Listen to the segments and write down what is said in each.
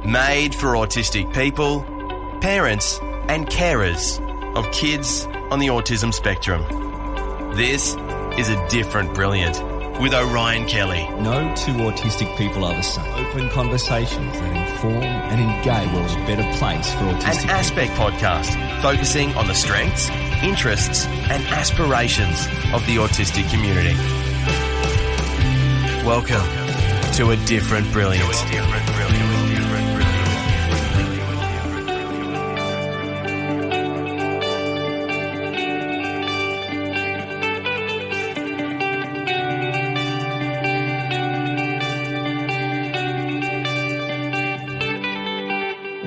Made for autistic people, parents and carers of kids on the autism spectrum. This is A Different Brilliant with Orion Kelly. No two autistic people are the same. Open conversations that inform and engage world a better place for autistic An Aspect podcast focusing on the strengths, interests and aspirations of the autistic community. Welcome to A Different Brilliant.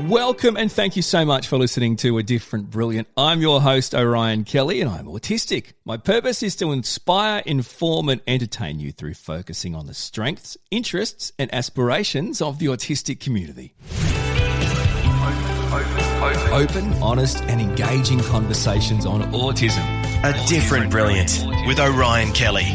Welcome and thank you so much for listening to A Different Brilliant. I'm your host, Orion Kelly, and I'm autistic. My purpose is to inspire, inform and entertain you through focusing on the strengths, interests and aspirations of the autistic community. Open, honest and engaging conversations on autism. A Different Brilliant with Orion Kelly.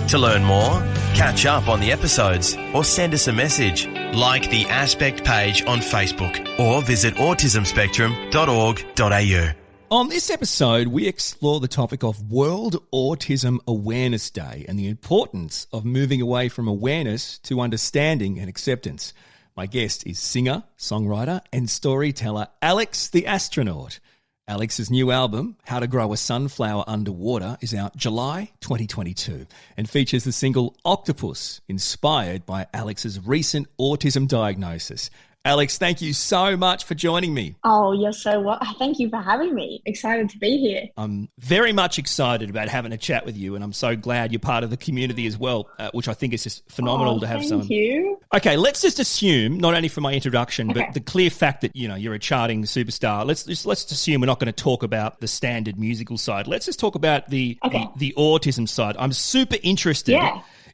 To learn more, catch up on the episodes or send us a message. Like the Aspect page on Facebook or visit autismspectrum.org.au. On this episode, we explore the topic of World Autism Awareness Day and the importance of moving away from awareness to understanding and acceptance. My guest is singer, songwriter and storyteller Alex the Astronaut. Alex's new album, How to Grow a Sunflower Underwater, is out July 2022 and features the single Octopus, inspired by Alex's recent autism diagnosis. Alex, thank you so much for joining me. Oh, you're so welcome. Thank you for having me. Excited to be here. I'm very much excited about having a chat with you, and I'm so glad you're part of the community as well, which I think is just phenomenal to have someone. Thank you. Okay, let's just assume, not only from my introduction, but the clear fact that, you're a charting superstar. Let's assume we're not going to talk about the standard musical side. Let's just talk about the autism side. I'm super interested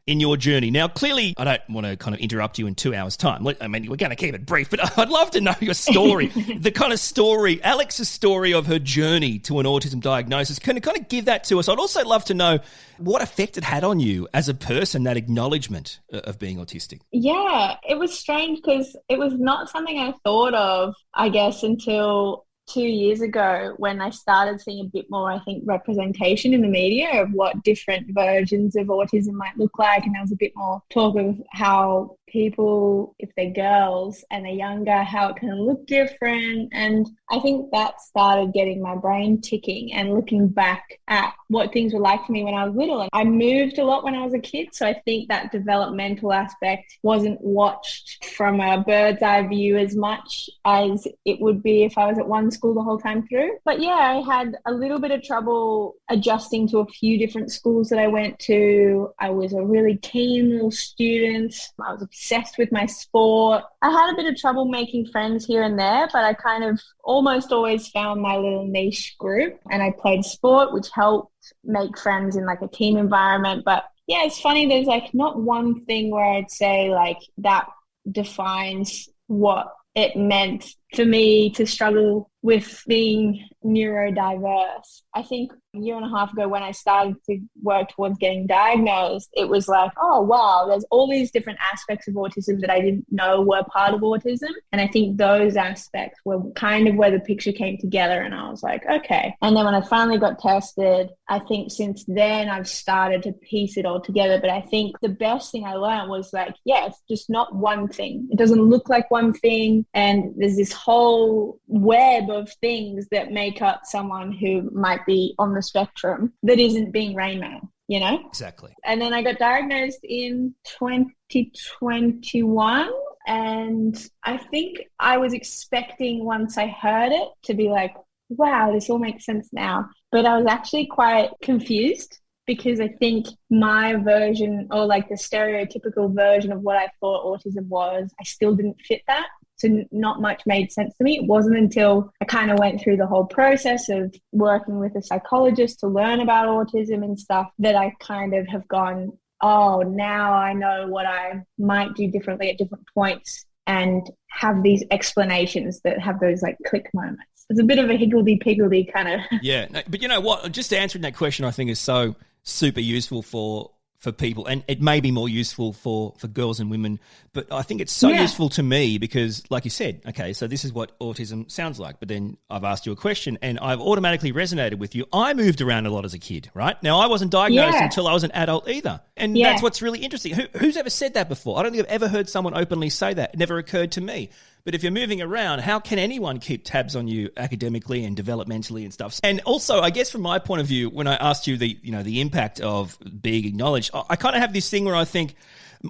in your journey. Now, clearly, I don't want to kind of interrupt you in 2 hours' time. I mean, we're going to keep it brief, but I'd love to know your story, the kind of story, Alex's story of her journey to an autism diagnosis. Can you kind of give that to us? I'd also love to know what effect it had on you as a person, that acknowledgement of being autistic. Yeah, it was strange because it was not something I thought of, I guess, until 2 years ago when I started seeing a bit more, I think, representation in the media of what different versions of autism might look like. And there was a bit more talk of how people, if they're girls and they're younger, how it can look different. And I think that started getting my brain ticking and looking back at what things were like for me when I was little. And I moved a lot when I was a kid. So I think that developmental aspect wasn't watched from a bird's eye view as much as it would be if I was at one school the whole time through. But yeah, I had a little bit of trouble adjusting to a few different schools that I went to. I was a really keen little student. I was obsessed with my sport. I had a bit of trouble making friends here and there, but I kind of almost always found my little niche group, and I played sport, which helped make friends in like a team environment. But yeah, it's funny, there's like not one thing where I'd say like that defines what it meant for me to struggle with being neurodiverse. I think a year and a half ago when I started to work towards getting diagnosed, it was like, oh, wow, there's all these different aspects of autism that I didn't know were part of autism. And I think those aspects were kind of where the picture came together. And I was like, okay. And then when I finally got tested, I think since then I've started to piece it all together. But I think the best thing I learned was like, yeah, it's just not one thing. It doesn't look like one thing. And there's this whole web of things that make up someone who might be on the spectrum that isn't being rainmail, you know? Exactly. And then I got diagnosed in 2021. And I think I was expecting, once I heard it, to be like, wow, this all makes sense now. But I was actually quite confused because I think my version, or like the stereotypical version of what I thought autism was, I still didn't fit that. So not much made sense to me. It wasn't until I kind of went through the whole process of working with a psychologist to learn about autism and stuff that I kind of have gone, oh, now I know what I might do differently at different points, and have these explanations that have those like click moments. It's a bit of a higgledy-piggledy kind of. Yeah, but you know what? Just answering that question, I think, is so super useful for for people, and it may be more useful for girls and women, but I think it's so useful to me because, like you said, okay, so this is what autism sounds like, but then I've asked you a question and I've automatically resonated with you. I moved around a lot as a kid, right? Now, I wasn't diagnosed until I was an adult either, and that's what's really interesting. Who's ever said that before? I don't think I've ever heard someone openly say that. It never occurred to me. But if you're moving around, how can anyone keep tabs on you academically and developmentally and stuff? And also, I guess from my point of view, when I asked you the impact of being acknowledged, I kind of have this thing where I think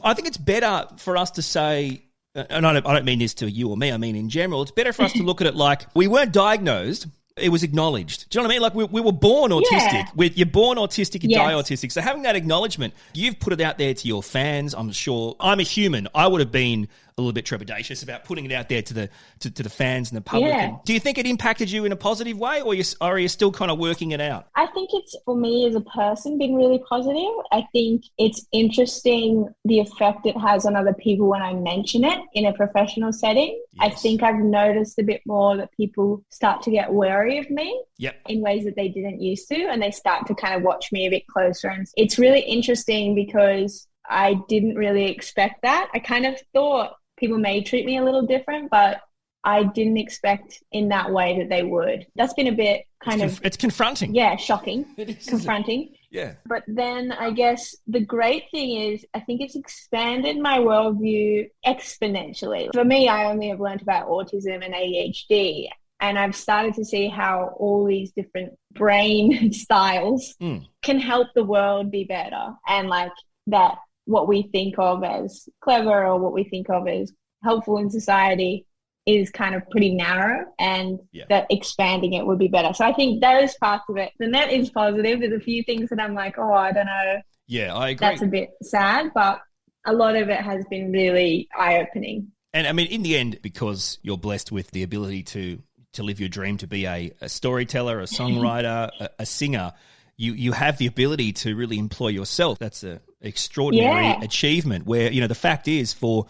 it's better for us to say, and I don't mean this to you or me, I mean in general, it's better for us to look at it like we weren't diagnosed. It was acknowledged. Do you know what I mean? Like we were born autistic. You're born autistic, you die autistic. So having that acknowledgement, you've put it out there to your fans. I'm sure I'm a human. I would have been a little bit trepidatious about putting it out there to the fans and the public. Yeah. And do you think it impacted you in a positive way, or are you still kind of working it out? I think it's, for me as a person, been really positive. I think it's interesting the effect it has on other people when I mention it in a professional setting. Yes. I think I've noticed a bit more that people start to get wary of me in ways that they didn't used to, and they start to kind of watch me a bit closer. And it's really interesting because I didn't really expect that. I kind of thought people may treat me a little different, but I didn't expect in that way that they would. That's been a bit it's confronting. Yeah, shocking. It is confronting. Yeah. But then I guess the great thing is I think it's expanded my worldview exponentially. For me, I only have learned about autism and ADHD, and I've started to see how all these different brain styles can help the world be better, and like that what we think of as clever or what we think of as helpful in society is kind of pretty narrow, and that expanding it would be better. So I think those parts of it, the net is positive. There's a few things that I'm like, oh, I don't know. Yeah, I agree. That's a bit sad, but a lot of it has been really eye-opening. And I mean, in the end, because you're blessed with the ability to live your dream, to be a storyteller, a songwriter, a singer, you have the ability to really employ yourself. That's an extraordinary achievement where, the fact is for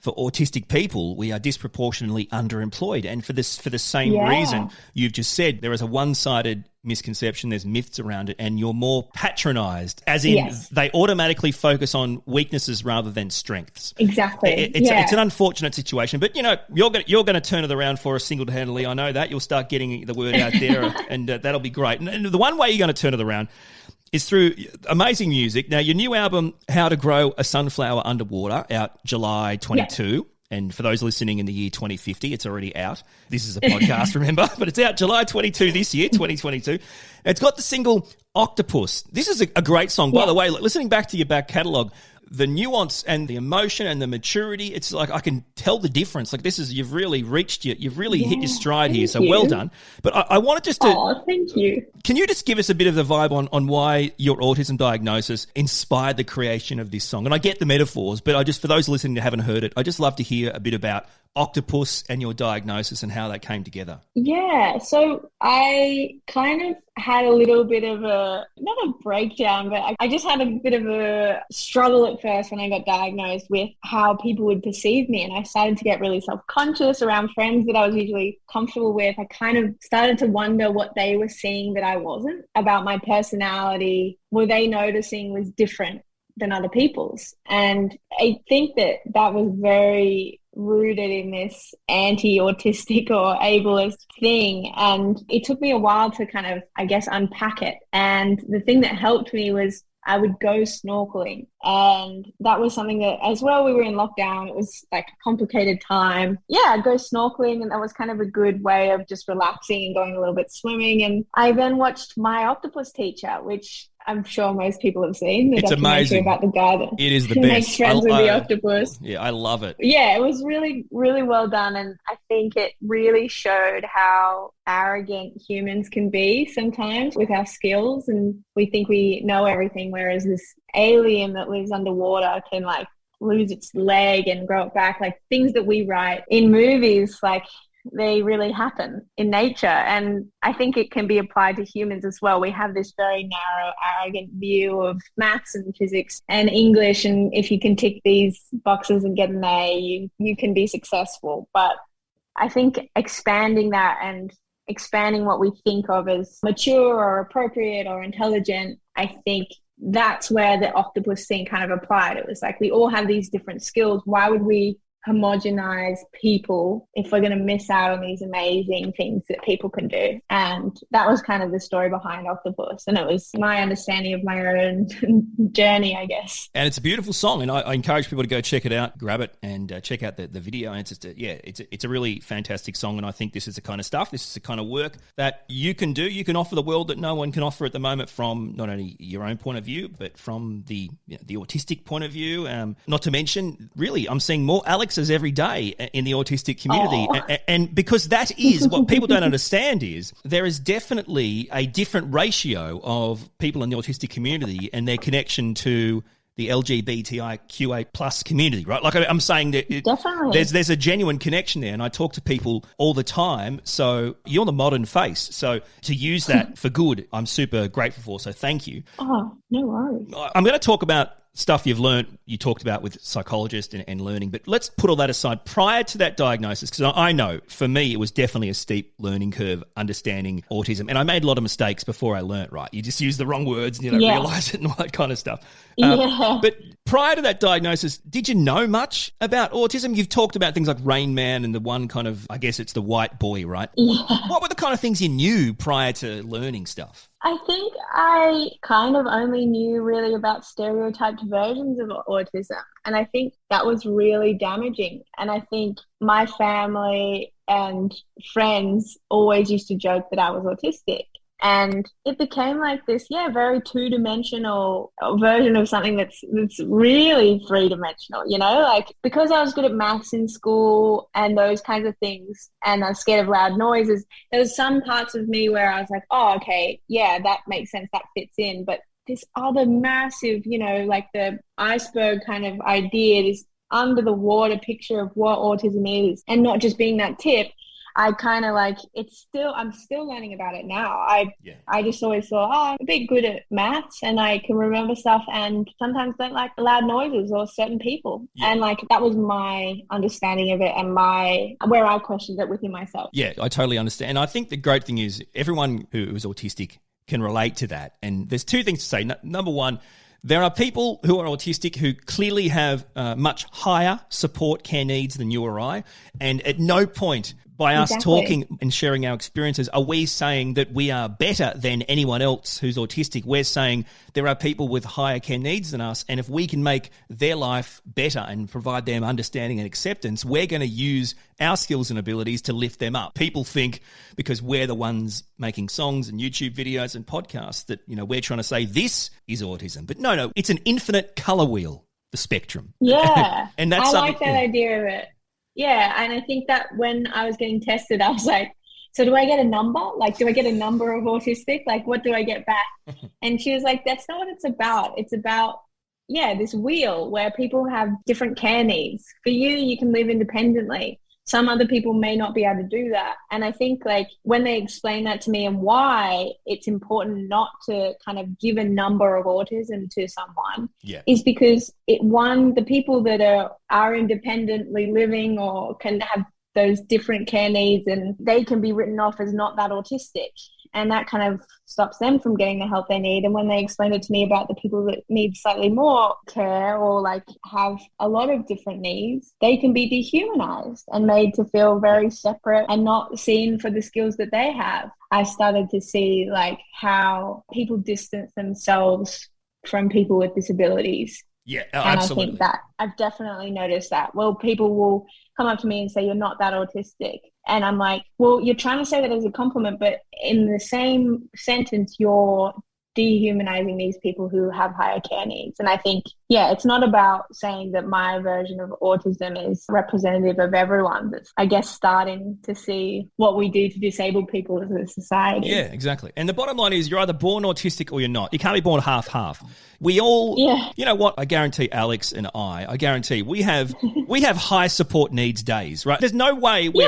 autistic people, we are disproportionately underemployed. And for the same reason you've just said, there is a one-sided misconception, there's myths around it, and you're more patronized, as in they automatically focus on weaknesses rather than strengths. Exactly. It's an unfortunate situation, but you're going to turn it around for us single-handedly. I know that. You'll start getting the word out there and that'll be great. And the one way you're going to turn it around is through amazing music. Now, your new album, How to Grow a Sunflower Underwater, out July 22. Yeah. And for those listening in the year 2050, it's already out. This is a podcast, remember? But it's out July 22 this year, 2022. It's got the single Octopus. This is a great song. By the way, listening back to your back catalogue, the nuance and the emotion and the maturity, it's like I can tell the difference. Like you've really you've really hit your stride here, so well done. But I wanted just to... Oh, thank you. Can you just give us a bit of the vibe on why your autism diagnosis inspired the creation of this song? And I get the metaphors, but for those listening that haven't heard it, I just love to hear a bit about Octopus and your diagnosis and how that came together. Yeah, so I kind of had a little bit of not a breakdown, but I just had a bit of a struggle at first when I got diagnosed with how people would perceive me. And I started to get really self-conscious around friends that I was usually comfortable with. I kind of started to wonder what they were seeing that I wasn't, about my personality. Were they noticing was different than other people's? And I think that was very rooted in this anti-autistic or ableist thing, and it took me a while to kind of, I guess, unpack it. And the thing that helped me was I would go snorkeling, and that was something that, as well, we were in lockdown, it was like a complicated time. I'd go snorkeling, and that was kind of a good way of just relaxing and going a little bit swimming. And I then watched My Octopus Teacher, which I'm sure most people have seen. It's amazing. About the guy that it is the best. Makes friends with the octopus. Yeah, I love it. Yeah, it was really, really well done. And I think it really showed how arrogant humans can be sometimes with our skills. And we think we know everything, whereas this alien that lives underwater can lose its leg and grow it back. Like things that we write in movies, they really happen in nature. And I think it can be applied to humans as well. We have this very narrow, arrogant view of maths and physics and English. And if you can tick these boxes and get an A, you can be successful. But I think expanding that and expanding what we think of as mature or appropriate or intelligent, I think that's where the octopus thing kind of applied. It was like, we all have these different skills. Why would we homogenize people if we're going to miss out on these amazing things that people can do? And that was kind of the story behind Octopus, and it was my understanding of my own journey, I guess. And it's a beautiful song, and I encourage people to go check it out, grab it, and check out the video. And it's a really fantastic song, and I think this is the kind of stuff, this is the kind of work that you can do, you can offer the world that no one can offer at the moment, from not only your own point of view, but from the autistic point of view. Not to mention, really, I'm seeing more Alexes every day in the autistic community. And because that is what people don't understand, is there is definitely a different ratio of people in the autistic community and their connection to the LGBTIQA plus community, right? Like I'm saying that there's a genuine connection there, and I talk to people all the time. So you're the modern face. So to use that for good, I'm super grateful for. So thank you. Oh, no worries. I'm going to talk about stuff you've learned, you talked about with psychologists and learning, but let's put all that aside. Prior to that diagnosis, because I know for me it was definitely a steep learning curve understanding autism, and I made a lot of mistakes before I learnt, right? You just use the wrong words and you don't realise it and all that kind of stuff. But prior to that diagnosis, did you know much about autism? You've talked about things like Rain Man and the one kind of, I guess it's the white boy, right? Yeah. What were the kind of things you knew prior to learning stuff? I think I kind of only knew really about stereotyped versions of autism. And I think that was really damaging. And I think my family and friends always used to joke that I was autistic. And it became like this, very two-dimensional version of something that's really three-dimensional, like because I was good at maths in school and those kinds of things, and I was scared of loud noises, there was some parts of me where I was like, oh, okay, yeah, that makes sense, that fits in. But this other massive, like the iceberg kind of idea, this under the water picture of what autism is, and not just being that tip, I kind of like, I'm still learning about it now. I just always thought, I'm a bit good at maths and I can remember stuff, and sometimes don't like loud noises or certain people. Yeah. And like, that was my understanding of it and where I questioned it within myself. Yeah, I totally understand. And I think the great thing is everyone who is autistic can relate to that. And there's two things to say. Number one, there are people who are autistic who clearly have much higher support care needs than you or I. And at no point by us talking and sharing our experiences are we saying that we are better than anyone else who's autistic. We're saying there are people with higher care needs than us, and if we can make their life better and provide them understanding and acceptance, we're going to use our skills and abilities to lift them up. People think because we're the ones making songs and YouTube videos and podcasts that, we're trying to say this is autism. But no, it's an infinite colour wheel, the spectrum. Yeah. And that's I like that idea of it. Yeah, and I think that when I was getting tested, I was like, so do I get a number? Like, do I get a number of autistic? Like, what do I get back? And she was like, that's not what it's about. It's about, this wheel where people have different care needs. For you can live independently. Some other people may not be able to do that. And I think like when they explain that to me and why it's important not to kind of give a number of autism to someone is because the people that are independently living or can have those different care needs, and they can be written off as not that autistic. And that kind of stops them from getting the help they need. And when they explained it to me about the people that need slightly more care or like have a lot of different needs, they can be dehumanized and made to feel very separate and not seen for the skills that they have. I started to see like how people distance themselves from people with disabilities. Yeah, and absolutely. I think that I've definitely noticed that. Well, people will come up to me and say, you're not that autistic. And I'm like, well, you're trying to say that as a compliment, but in the same sentence, you're dehumanizing these people who have higher care needs. And I think, it's not about saying that my version of autism is representative of everyone. That's, I guess, starting to see what we do to disabled people as a society. Yeah, exactly. And the bottom line is you're either born autistic or you're not. You can't be born half-half. We all, you know what? I guarantee Alex and I guarantee we have high support needs days, right? There's no way we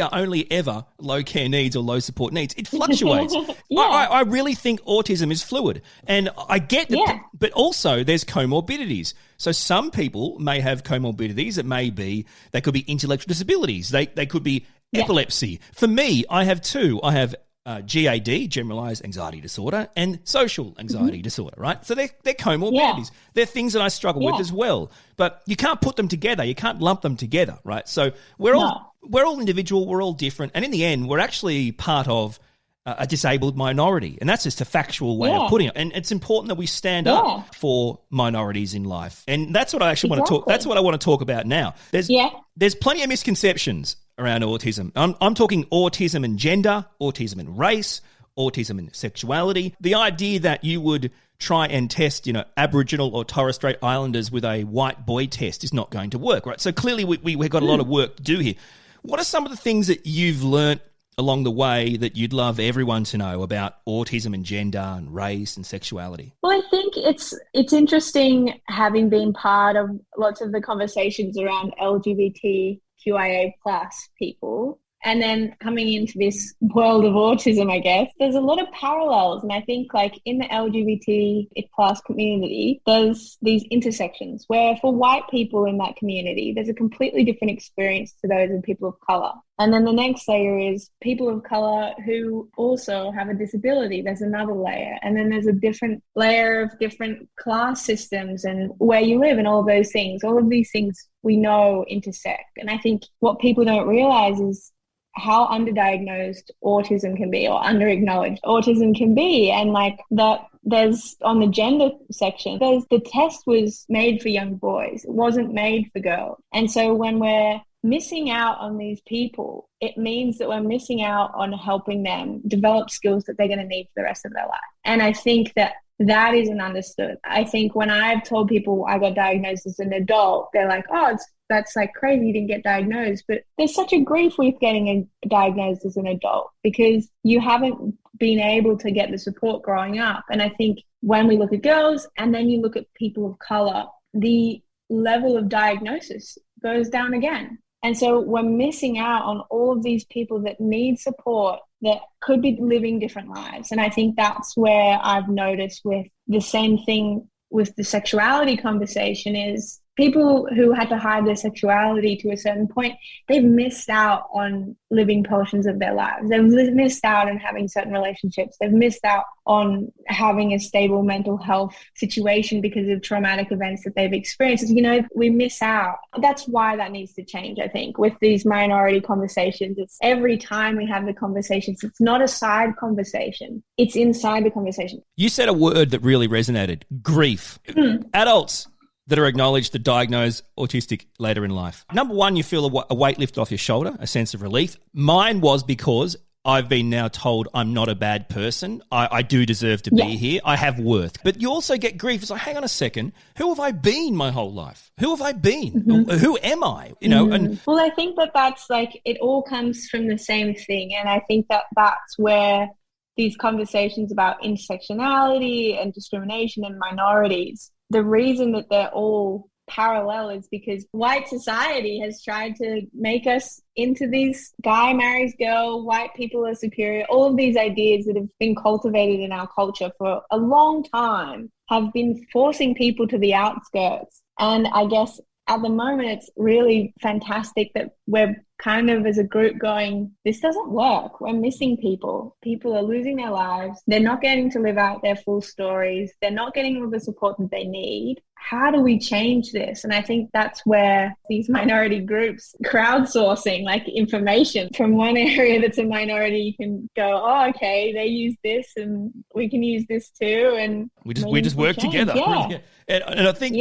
are only ever low care needs or low support needs. It fluctuates. I really think autism is fluid, and I get that, but also there's comorbidities. So some people may have comorbidities. They could be intellectual disabilities. They could be epilepsy. For me, I have two. I have GAD, generalized anxiety disorder, and social anxiety disorder, right? So they're comorbidities. Yeah. They're things that I struggle with as well. But you can't put them together. You can't lump them together, right? So we're all individual. We're all different. And in the end, we're actually part of a disabled minority. And that's just a factual way of putting it. And it's important that we stand up for minorities in life. And that's what I actually want to talk. That's what I want to talk about now. There's plenty of misconceptions around autism. I'm talking autism and gender, autism and race, autism and sexuality. The idea that you would try and test, Aboriginal or Torres Strait Islanders with a white boy test is not going to work, right? So clearly we've got a lot of work to do here. What are some of the things that you've learnt along the way that you'd love everyone to know about autism and gender and race and sexuality? Well, I think it's interesting having been part of lots of the conversations around LGBTQIA+ people, and then coming into this world of autism, I guess, there's a lot of parallels. And I think like in the LGBT+ community, there's these intersections where for white people in that community, there's a completely different experience to those of people of colour. And then the next layer is people of colour who also have a disability. There's another layer. And then there's a different layer of different class systems and where you live and all of those things. All of these things we know intersect. And I think what people don't realise is how underdiagnosed autism can be or underacknowledged autism can be. And like that, there's on the gender section, the test was made for young boys. It wasn't made for girls. And so when we're missing out on these people, it means that we're missing out on helping them develop skills that they're going to need for the rest of their life. And I think that isn't understood. I think when I've told people I got diagnosed as an adult, they're like, oh, that's like crazy you didn't get diagnosed. But there's such a grief with getting diagnosed as an adult because you haven't been able to get the support growing up. And I think when we look at girls and then you look at people of colour, the level of diagnosis goes down again. And so we're missing out on all of these people that need support that could be living different lives. And I think that's where I've noticed with the same thing with the sexuality conversation is people who had to hide their sexuality to a certain point, they've missed out on living portions of their lives. They've missed out on having certain relationships. They've missed out on having a stable mental health situation because of traumatic events that they've experienced. We miss out. That's why that needs to change, I think, with these minority conversations. It's every time we have the conversations, it's not a side conversation. It's inside the conversation. You said a word that really resonated, grief. Adults that are acknowledged, that diagnose autistic later in life. Number one, you feel a weight lift off your shoulder, a sense of relief. Mine was because I've been now told I'm not a bad person. I do deserve to be here. I have worth. But you also get grief. It's like, hang on a second. Who have I been my whole life? Who have I been? Who am I? And well, I think that's like, it all comes from the same thing. And I think that's where these conversations about intersectionality and discrimination and minorities, the reason that they're all parallel is because white society has tried to make us into these guy marries girl, white people are superior. All of these ideas that have been cultivated in our culture for a long time have been forcing people to the outskirts. And I guess at the moment, it's really fantastic that we're kind of as a group going, this doesn't work. We're missing people. People are losing their lives. They're not getting to live out their full stories. They're not getting all the support that they need. How do we change this? And I think that's where these minority groups crowdsourcing like information from one area that's a minority, you can go, oh, okay, they use this and we can use this too. And we just work together. Yeah. And I think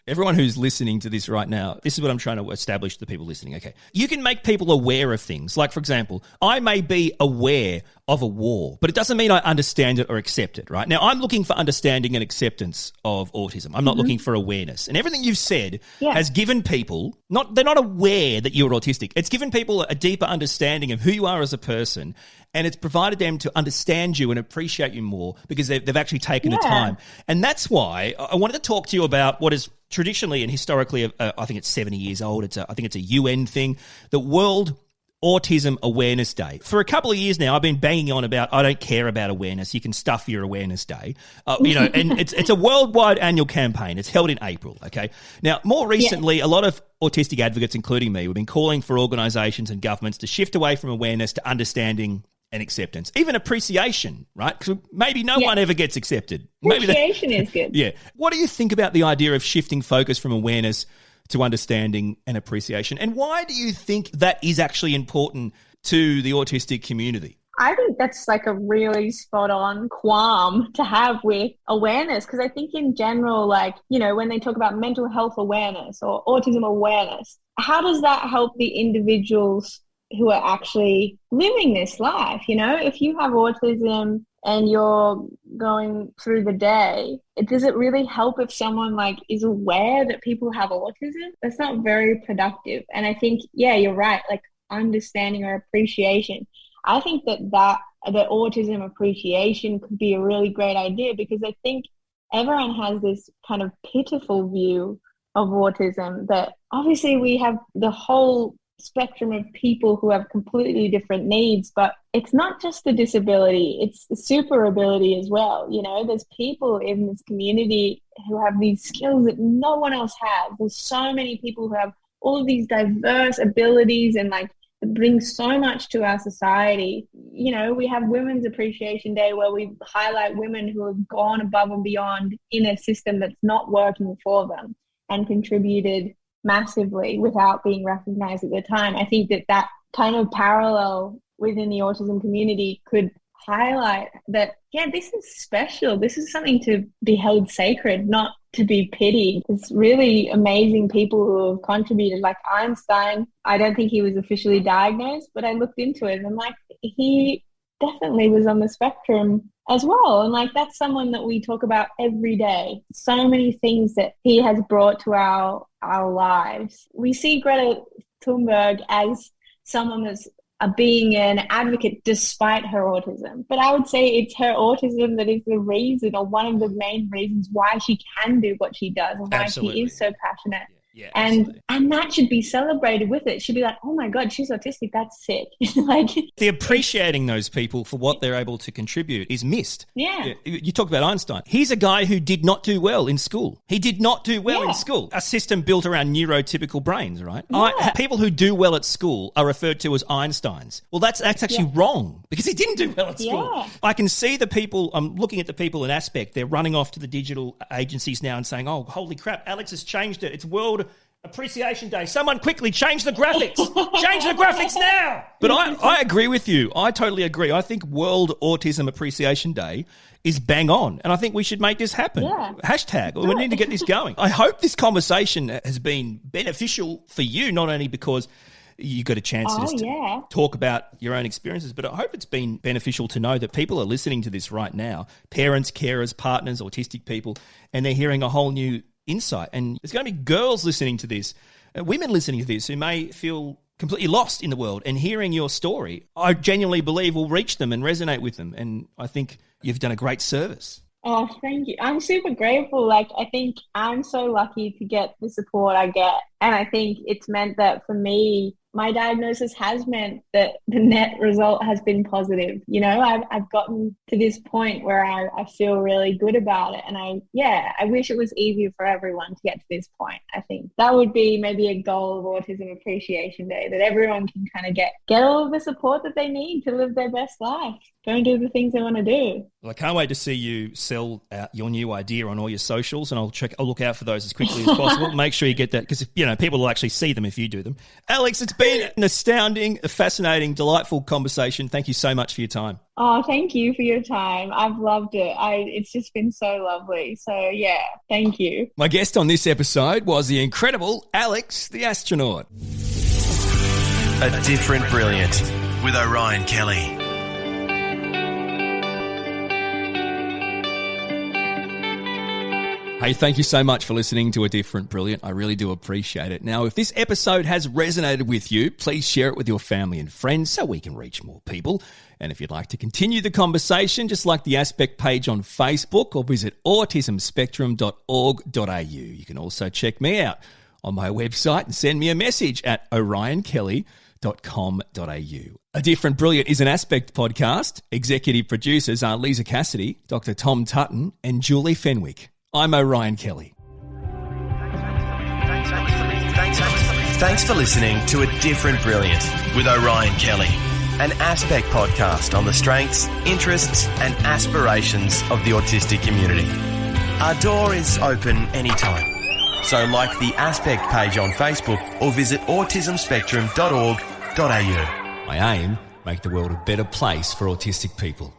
everyone who's listening to this right now, this is what I'm trying to establish to the people listening. Okay, you can make people aware of things. Like, for example, I may be aware of a war, but it doesn't mean I understand it or accept it, right? Now, I'm looking for understanding and acceptance of autism. I'm not looking for awareness. And everything you've said has given people, they're not aware that you're autistic. It's given people a deeper understanding of who you are as a person, and it's provided them to understand you and appreciate you more because they've actually taken the time. And that's why I wanted to talk to you about what is traditionally and historically, I think it's 70 years old. I think it's a UN thing, the World Autism Awareness Day. For a couple of years now, I've been banging on about I don't care about awareness. You can stuff your awareness day, and it's a worldwide annual campaign. It's held in April. Okay. Now, more recently, a lot of autistic advocates, including me, we've been calling for organisations and governments to shift away from awareness to understanding and acceptance, even appreciation, right? Because maybe no one ever gets accepted. Appreciation is good. Yeah. What do you think about the idea of shifting focus from awareness to understanding and appreciation? And why do you think that is actually important to the autistic community? I think that's like a really spot on qualm to have with awareness, because I think in general, like, you know, when they talk about mental health awareness or autism awareness, how does that help the individuals who are actually living this life? You know, if you have autism and you're going through the day, does it really help if someone like is aware that people have autism? That's not very productive. And I think, yeah, you're right, like understanding or appreciation. I think that the autism appreciation could be a really great idea, because I think everyone has this kind of pitiful view of autism, that obviously we have the whole spectrum of people who have completely different needs, but it's not just the disability, it's the super ability as well. You know, there's people in this community who have these skills that no one else has. There's so many people who have all of these diverse abilities and like it brings so much to our society. You know, we have Women's Appreciation Day where we highlight women who have gone above and beyond in a system that's not working for them and contributed massively without being recognized at the time. I think that kind of parallel within the autism community could highlight that, yeah, this is special. This is something to be held sacred, not to be pitied. It's really amazing people who have contributed. Like Einstein, I don't think he was officially diagnosed, but I looked into it and like he definitely was on the spectrum as well. And like that's someone that we talk about every day. So many things that he has brought to our lives. We see Greta Thunberg as someone that's being an advocate despite her autism. But I would say it's her autism that is the reason, or one of the main reasons why she can do what she does and why she is so passionate. Yeah, and that should be celebrated with it. It should be like, oh my God, she's autistic. That's sick. Like the appreciating those people for what they're able to contribute is missed. Yeah. You talk about Einstein. He's a guy who did not do well in school. He did not do well in school. A system built around neurotypical brains, right? Yeah. People who do well at school are referred to as Einsteins. Well, that's actually wrong because he didn't do well at school. Yeah. I can see the people, I'm looking at the people in Aspect, they're running off to the digital agencies now and saying, oh, holy crap, Alex has changed it. It's World Appreciation Day. Someone quickly change the graphics. Change the graphics now. But I agree with you. I totally agree. I think World Autism Appreciation Day is bang on. And I think we should make this happen. Yeah. Hashtag. We need to get this going. I hope this conversation has been beneficial for you, not only because you got a chance to talk about your own experiences, but I hope it's been beneficial to know that people are listening to this right now, parents, carers, partners, autistic people, and they're hearing a whole new insight. And there's going to be girls listening to this, women listening to this who may feel completely lost in the world, and hearing your story, I genuinely believe will reach them and resonate with them. And I think you've done a great service. Oh, thank you. I'm super grateful. Like, I think I'm so lucky to get the support I get. And I think it's meant that for me, my diagnosis has meant that the net result has been positive. You know, I've gotten to this point where I feel really good about it. And I wish it was easier for everyone to get to this point. I think that would be maybe a goal of Autism Appreciation Day, that everyone can kind of get all of the support that they need to live their best life. Go and do the things they want to do. Well, I can't wait to see you sell out your new idea on all your socials, and I'll look out for those as quickly as possible. Make sure you get that, because people will actually see them if you do them. Alex, it's been an astounding, fascinating, delightful conversation. Thank you so much for your time. Oh, thank you for your time. I've loved it. It's just been so lovely. So yeah, thank you. My guest on this episode was the incredible Alex the Astronaut. A Different Brilliant with Orion Kelly. Hey, thank you so much for listening to A Different Brilliant. I really do appreciate it. Now, if this episode has resonated with you, please share it with your family and friends so we can reach more people. And if you'd like to continue the conversation, just like the Aspect page on Facebook or visit autismspectrum.org.au. You can also check me out on my website and send me a message at orionkelly.com.au. A Different Brilliant is an Aspect podcast. Executive producers are Lisa Cassidy, Dr. Tom Tutton, and Julie Fenwick. I'm Orion Kelly. Thanks for listening to A Different Brilliant with Orion Kelly. an Aspect podcast on the strengths, interests and aspirations of the autistic community. Our door is open anytime. So like the Aspect page on Facebook or visit autismspectrum.org.au. My aim, make the world a better place for autistic people.